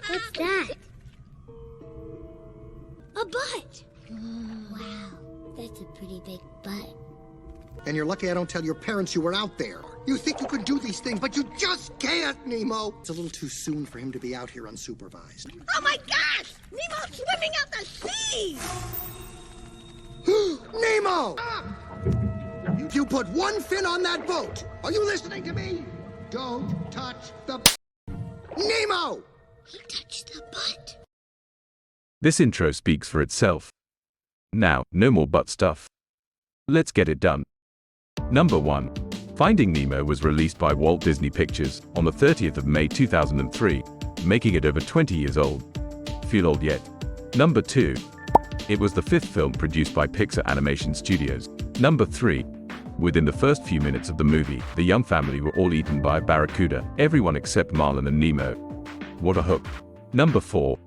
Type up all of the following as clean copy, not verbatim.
What's that? A butt! Wow, that's a pretty big butt. And you're lucky I don't tell your parents you were out there. You think you can do these things, but you just can't, Nemo. It's a little too soon for him to be out here unsupervised. Oh my gosh! Nemo's swimming out the sea! Nemo! You put one fin on that boat. Are you listening to me? Don't touch the... Nemo! He touched the butt. This intro speaks for itself. Now, no more butt stuff. Let's get it done. Number 1. Finding Nemo was released by Walt Disney Pictures on the 30th of May 2003, making it over 20 years old. Feel old yet? Number 2. It was the 5th film produced by Pixar Animation Studios. Number 3. Within the first few minutes of the movie, the young family were all eaten by a barracuda, everyone except Marlin and Nemo. What a hook. Number 4.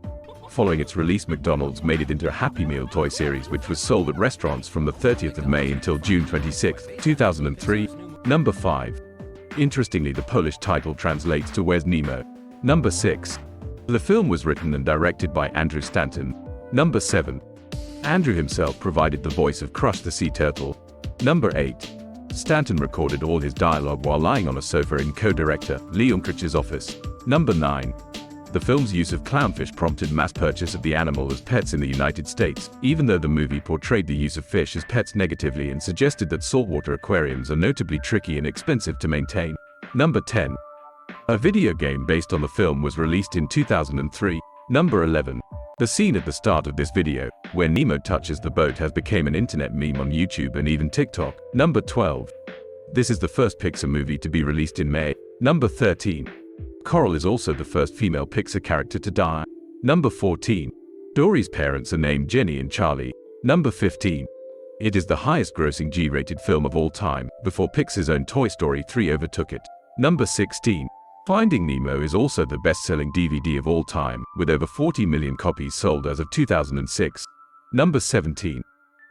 Following its release, McDonald's made it into a Happy Meal toy series which was sold at restaurants from the 30th of May until June 26, 2003. Number 5. Interestingly, the Polish title translates to Where's Nemo? Number 6. The film was written and directed by Andrew Stanton. Number 7. Andrew himself provided the voice of Crush the Sea Turtle. Number 8. Stanton recorded all his dialogue while lying on a sofa in co-director Lee Unkrich's office. Number 9. The film's use of clownfish prompted mass purchase of the animal as pets in the United States, even though the movie portrayed the use of fish as pets negatively and suggested that saltwater aquariums are notably tricky and expensive to maintain. Number 10. A video game based on the film was released in 2003. Number 11. The scene at the start of this video, where Nemo touches the boat, has become an internet meme on YouTube and even TikTok. Number 12. This is the first Pixar movie to be released in May. Number 13. Coral is also the first female Pixar character to die. Number 14. Dory's parents are named Jenny and Charlie. Number 15. It is the highest grossing G-rated film of all time, before Pixar's own Toy Story 3 overtook it. Number 16. Finding Nemo is also the best-selling DVD of all time, with over 40 million copies sold as of 2006. Number 17.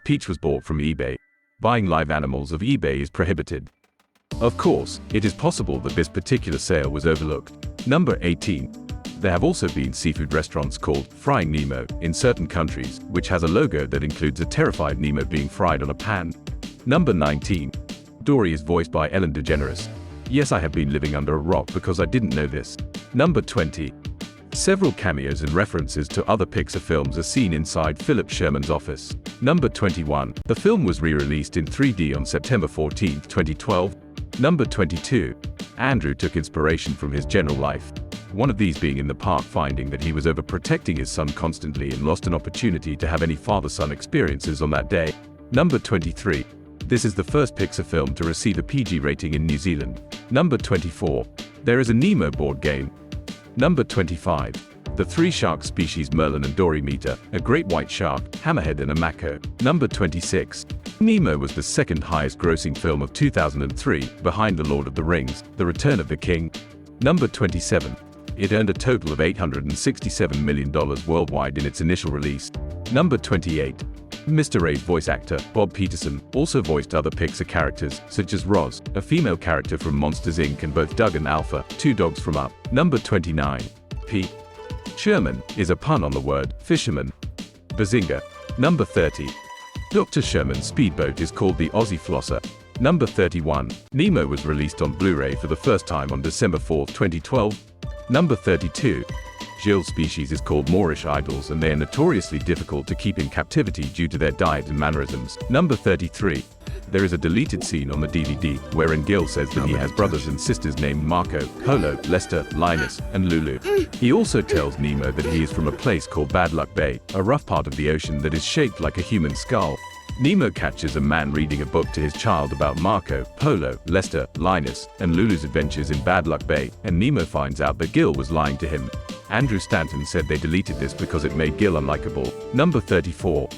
Peach was bought from eBay. Buying live animals of eBay is prohibited. Of course, it is possible that this particular sale was overlooked. Number 18. There have also been seafood restaurants called Frying Nemo in certain countries, which has a logo that includes a terrified Nemo being fried on a pan. Number 19. Dory is voiced by Ellen DeGeneres. Yes, I have been living under a rock because I didn't know this. Number 20. Several cameos and references to other Pixar films are seen inside Philip Sherman's office. Number 21. The film was re-released in 3D on September 14, 2012. Number 22. Andrew took inspiration from his general life. One of these being in the park, finding that he was overprotecting his son constantly and lost an opportunity to have any father-son experiences on that day. Number 23. This is the first Pixar film to receive a PG rating in New Zealand. Number 24. There is a Nemo board game. Number 25. The three shark species Merlin and Dory meet a great white shark, hammerhead and a mako. Number 26. Nemo was the second highest grossing film of 2003, behind The Lord of the Rings, The Return of the King. Number 27. It earned a total of $867 million worldwide in its initial release. Number 28. Mr. Ray's voice actor, Bob Peterson, also voiced other Pixar characters, such as Roz, a female character from Monsters Inc. and both Doug and Alpha, two dogs from Up. Number 29. P. Sherman is a pun on the word fisherman. Bazinga. Number 30. Dr. Sherman's speedboat is called the Aussie Flosser. Number 31. Nemo was released on Blu-ray for the first time on December 4, 2012. Number 32. Gill species is called Moorish idols and they are notoriously difficult to keep in captivity due to their diet and mannerisms. Number 33. There is a deleted scene on the DVD wherein Gill says that he has brothers and sisters named Marco, Polo, Lester, Linus, and Lulu. He also tells Nemo that he is from a place called Bad Luck Bay, a rough part of the ocean that is shaped like a human skull. Nemo catches a man reading a book to his child about Marco, Polo, Lester, Linus, and Lulu's adventures in Bad Luck Bay, and Nemo finds out that Gill was lying to him. Andrew Stanton said they deleted this because it made Gill unlikable. Number 34.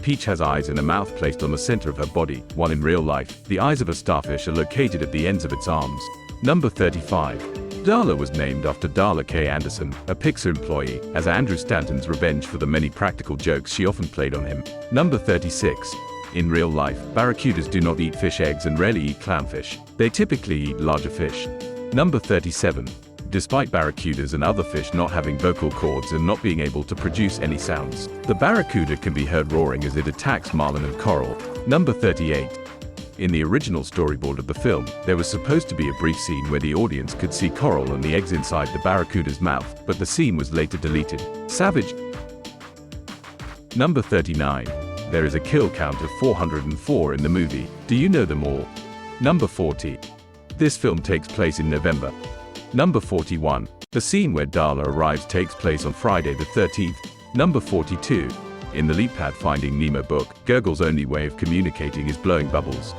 Peach has eyes and a mouth placed on the center of her body, while in real life, the eyes of a starfish are located at the ends of its arms. Number 35. Darla was named after Darla K. Anderson, a Pixar employee, as Andrew Stanton's revenge for the many practical jokes she often played on him. Number 36. In real life, barracudas do not eat fish eggs and rarely eat clownfish. They typically eat larger fish. Number 37. despite barracudas and other fish not having vocal cords and not being able to produce any sounds. The barracuda can be heard roaring as it attacks marlin and coral. Number 38. In the original storyboard of the film, there was supposed to be a brief scene where the audience could see coral and the eggs inside the barracuda's mouth, but the scene was later deleted. Savage. Number 39. There is a kill count of 404 in the movie. Do you know them all? Number 40. This film takes place in November. Number 41. The scene where Darla arrives takes place on Friday the 13th. Number 42. In the LeapPad Finding Nemo book, Gurgle's only way of communicating is blowing bubbles.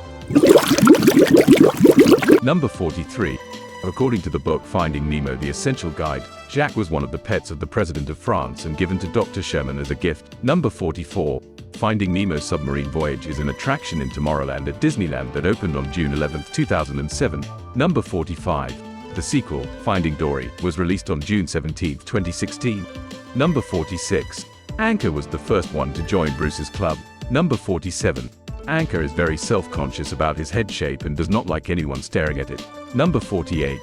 Number 43. According to the book Finding Nemo The Essential Guide, Jacques was one of the pets of the President of France and given to Dr. Sherman as a gift. Number 44. Finding Nemo Submarine Voyage is an attraction in Tomorrowland at Disneyland that opened on June 11, 2007. Number 45. The sequel, Finding Dory, was released on June 17, 2016. Number 46. Anchor was the first one to join Bruce's club. Number 47. Anchor is very self-conscious about his head shape and does not like anyone staring at it. Number 48.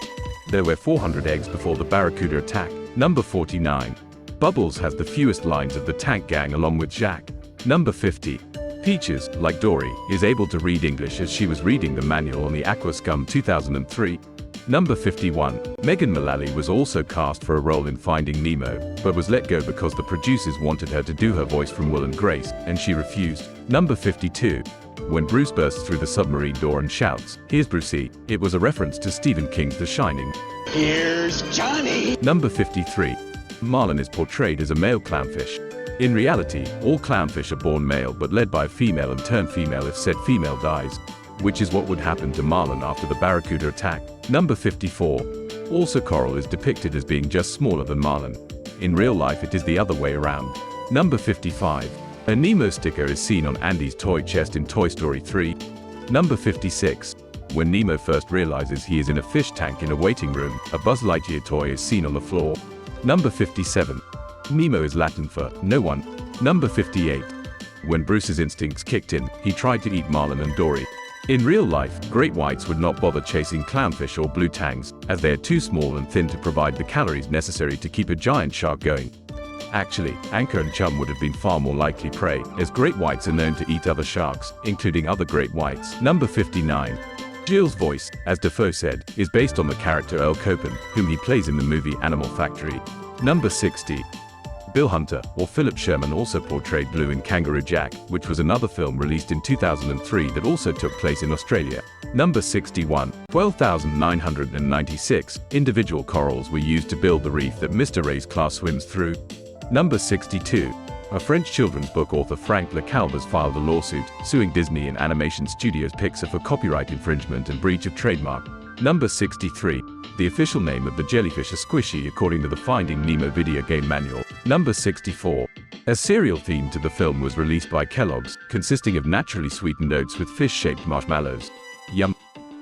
There were 400 eggs before the barracuda attack. Number 49. Bubbles has the fewest lines of the tank gang along with Jacques. Number 50. Peaches, like Dory, is able to read English as she was reading the manual on the Aquascum 2003. Number 51. Megan Mullally was also cast for a role in Finding Nemo, but was let go because the producers wanted her to do her voice from Will and Grace, and she refused. Number 52. When Bruce bursts through the submarine door and shouts, "Here's Brucey," it was a reference to Stephen King's The Shining. Here's Johnny! Number 53. Marlin is portrayed as a male clownfish. In reality, all clownfish are born male but led by a female and turn female if said female dies, which is what would happen to Marlin after the barracuda attack. Number 54. Also, coral is depicted as being just smaller than marlin. In real life it is the other way around. Number 55. A Nemo sticker is seen on Andy's toy chest in Toy Story 3. Number 56. When Nemo first realizes he is in a fish tank in a waiting room, a Buzz Lightyear toy is seen on the floor. Number 57. Nemo is Latin for no one. Number 58. When Bruce's instincts kicked in, he tried to eat marlin and Dory. In real life, great whites would not bother chasing clownfish or blue tangs, as they are too small and thin to provide the calories necessary to keep a giant shark going. Actually, Anchor and Chum would have been far more likely prey, as great whites are known to eat other sharks, including other great whites. Number 59. Gill's voice, as Defoe said, is based on the character Earl Copen, whom he plays in the movie Animal Factory. Number 60. Bill Hunter, or Philip Sherman, also portrayed Blue in Kangaroo Jack, which was another film released in 2003 that also took place in Australia. Number 61. 12,996 individual corals were used to build the reef that Mr. Ray's class swims through. Number 62. A French children's book author Frank Le Calvez filed a lawsuit, suing Disney and animation studios Pixar for copyright infringement and breach of trademark. Number 63. The official name of the jellyfish is Squishy according to the Finding Nemo video game manual. Number 64. A cereal theme to the film was released by Kellogg's, consisting of naturally sweetened oats with fish-shaped marshmallows. Yum.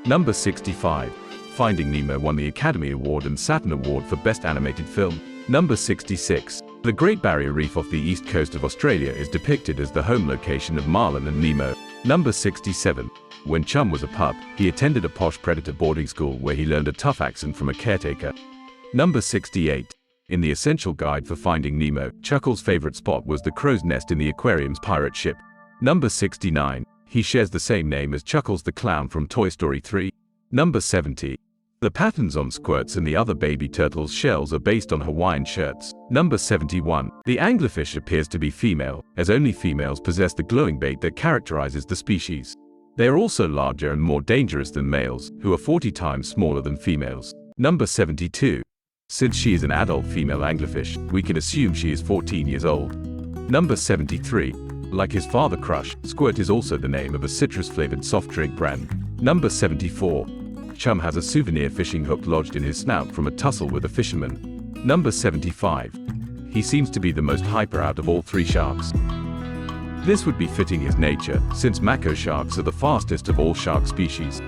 Number 65. Finding Nemo won the Academy Award and Saturn Award for Best Animated Film. Number 66. The Great Barrier Reef off the east coast of Australia is depicted as the home location of Marlin and Nemo. Number 67. When Chum was a pup, he attended a posh predator boarding school where he learned a tough accent from a caretaker. Number 68. In the Essential Guide for Finding Nemo, Chuckle's favorite spot was the crow's nest in the aquarium's pirate ship. Number 69. He shares the same name as Chuckles the Clown from Toy Story 3. Number 70. The patterns on Squirt's and the other baby turtles' shells are based on Hawaiian shirts. Number 71. The anglerfish appears to be female, as only females possess the glowing bait that characterizes the species. They are also larger and more dangerous than males, who are 40 times smaller than females. Number 72. Since she is an adult female anglerfish, we can assume she is 14 years old. Number 73. Like his father Crush, Squirt is also the name of a citrus-flavored soft drink brand. Number 74. Chum has a souvenir fishing hook lodged in his snout from a tussle with a fisherman. Number 75. He seems to be the most hyper out of all three sharks. This would be fitting his nature, since mako sharks are the fastest of all shark species.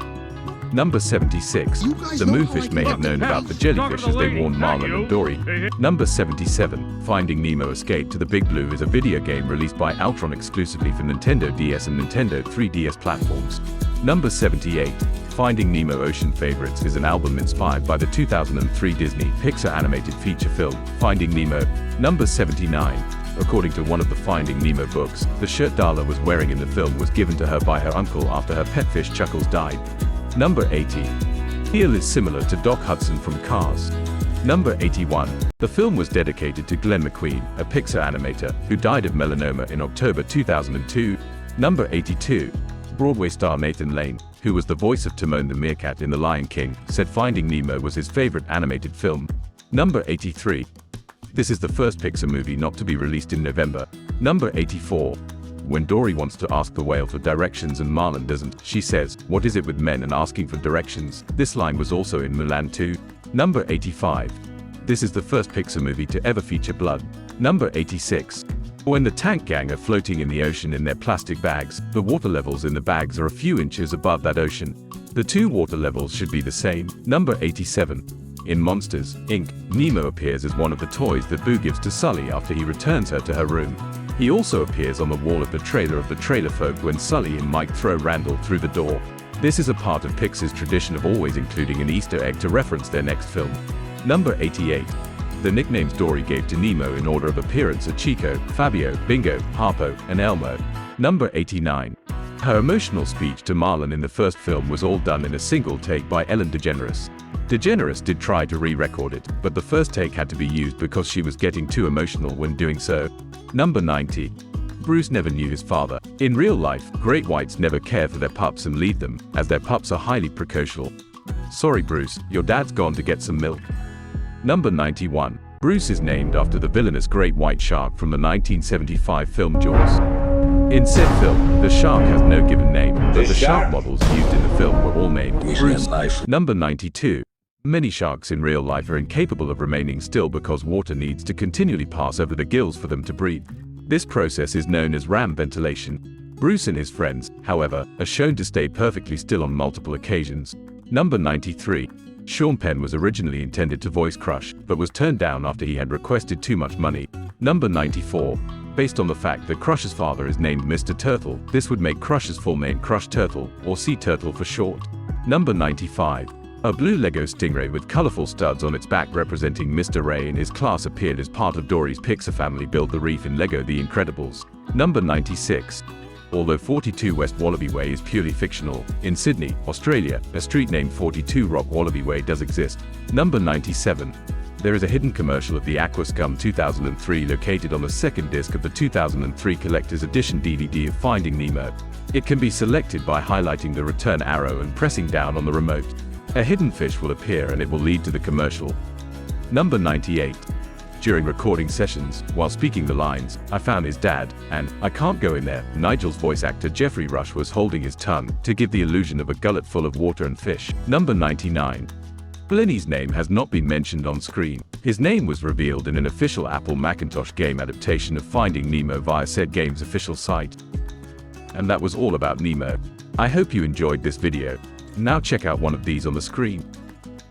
Number 76. The moonfish may have known about the jellyfish as they warned Marlin and Dory. Number 77. Finding Nemo Escape to the Big Blue is a video game released by Altron exclusively for Nintendo DS and Nintendo 3DS platforms. Number 78. Finding Nemo Ocean Favorites is an album inspired by the 2003 Disney Pixar animated feature film, Finding Nemo. Number 79. According to one of the Finding Nemo books, the shirt Darla was wearing in the film was given to her by her uncle after her pet fish Chuckles died. Number 80. Eel is similar to Doc Hudson from Cars. Number 81. The film was dedicated to Glenn McQueen, a Pixar animator, who died of melanoma in October 2002. Number 82. Broadway star Nathan Lane, who was the voice of Timon the meerkat in The Lion King, said Finding Nemo was his favorite animated film. Number 83. This is the first Pixar movie not to be released in November. Number 84. When Dory wants to ask the whale for directions and Marlin doesn't, she says, "What is it with men and asking for directions?" This line was also in Mulan 2. Number 85. This is the first Pixar movie to ever feature blood. Number 86. When the tank gang are floating in the ocean in their plastic bags, the water levels in the bags are a few inches above that ocean. The two water levels should be the same. Number 87. In Monsters, Inc., Nemo appears as one of the toys that Boo gives to Sully after he returns her to her room. He also appears on the wall of the trailer of the Trailer Folk when Sully and Mike throw Randall through the door. This is a part of Pixar's tradition of always including an Easter egg to reference their next film. Number 88. The nicknames Dory gave to Nemo in order of appearance are Chico, Fabio, Bingo, Harpo, and Elmo. Number 89. Her emotional speech to Marlin in the first film was all done in a single take by Ellen DeGeneres. DeGeneres did try to re-record it, but the first take had to be used because she was getting too emotional when doing so. Number 90. Bruce never knew his father. In real life, great whites never care for their pups and leave them, as their pups are highly precocial. Sorry Bruce, your dad's gone to get some milk. Number 91. Bruce is named after the villainous great white shark from the 1975 film Jaws. In said film, the shark has no given name, but the shark models used in the film were all named Bruce. Number 92. Many sharks in real life are incapable of remaining still because water needs to continually pass over the gills for them to breathe. This process is known as ram ventilation. Bruce and his friends, however, are shown to stay perfectly still on multiple occasions. Number 93. Sean Penn was originally intended to voice Crush, but was turned down after he had requested too much money. Number 94. Based on the fact that Crush's father is named Mr. Turtle, this would make Crush's full name Crush Turtle, or Sea Turtle for short. Number 95. A blue Lego stingray with colorful studs on its back representing Mr. Ray and his class appeared as part of Dory's Pixar Family Build the Reef in Lego The Incredibles. Number 96. Although 42 West Wallaby Way is purely fictional, in Sydney, Australia, a street named 42 Rock Wallaby Way does exist. Number 97. There is a hidden commercial of the Aquascum 2003 located on the second disc of the 2003 Collector's Edition DVD of Finding Nemo. It can be selected by highlighting the return arrow and pressing down on the remote. A hidden fish will appear and it will lead to the commercial. Number 98. During recording sessions, while speaking the lines, "I found his dad," and "I can't go in there," Nigel's voice actor Jeffrey Rush was holding his tongue to give the illusion of a gullet full of water and fish. Number 99. Lenny's name has not been mentioned on screen. His name was revealed in an official Apple Macintosh game adaptation of Finding Nemo via said game's official site. And that was all about Nemo. I hope you enjoyed this video. Now check out one of these on the screen.